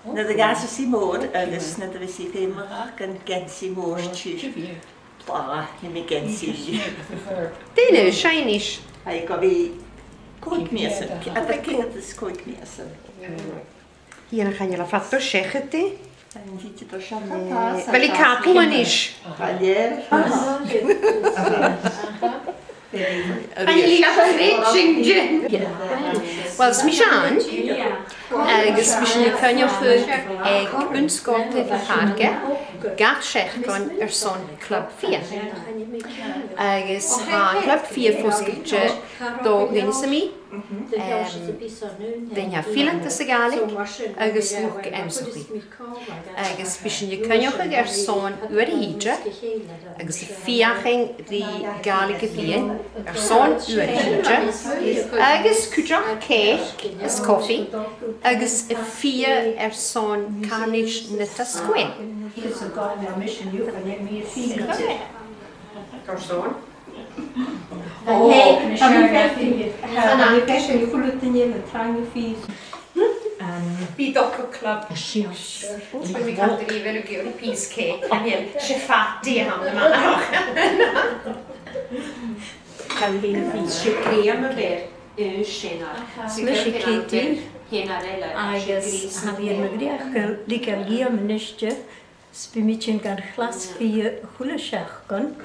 Na de gas si mór agus na vi si féach an gen si mór tú plá mi gen si. Déine seinis. Ai go vi koikmeessen. Is koikmeessen. Hier gaan jullie fatto schechete. En ziet het er champagne. Wel ik ga toenis. Allier. Wel, smishan. Agus smishan je kan je voor unskorte verhaken. Gar schechkon son club 4. Agus ha club 4 foskeltje do gensemi. Den ja filen te segale. Agus nog emsuchi. Agus smishan je kan je son uerhidje. Agus fiaching die galige vien. Son uerhidje. Agus kujach ke is koffie. Agus 4 son carnish netta squin. Here's a guy on a mission, you can let me a feed. Garçon. Bí docha club sios. Mi kan driver och göra peace en hel chefatti han de man. Kan vi krem över skenar. Smishy Katie. Agus ha vi me griach liker giam nisje. Spimichin gan glas 4 chuleshachkon.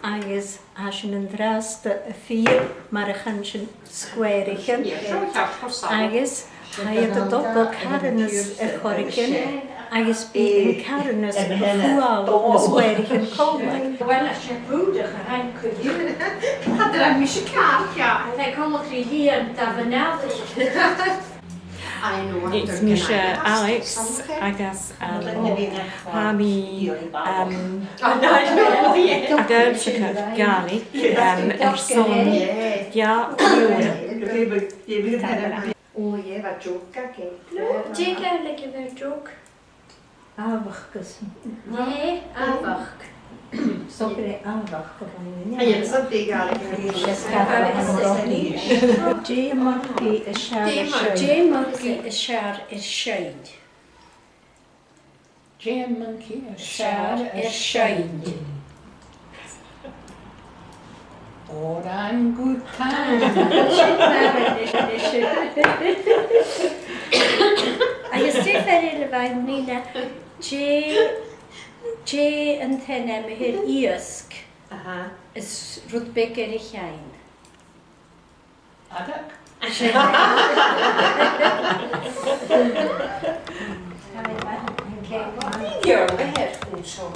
Agus hashin een draste 4 maar ganshin squareichen. Agus ha je de doppel carnes choriken. Agus bi carnes fual squareichen kolak. Wel, als je broeder geheim kun je. Had er een misjekaart, ja. Hij kon nog hier daar vanavond. It's Misha Alex, agus Hami Adelchika Gali, son ja O, je wat joke, Jake lekker weer joke. Avachkus. Nee, avach. Sopre avach. je zat tegen Jay monkey is share. Jay monkey is share is shade. Jay monkey is Share is shade. Oh, I'm good kind. En je stief er in bij Nina. Jay en Tene met haar iesk is Rutbeker Richain. Adak. Ja, we hebben goed zo.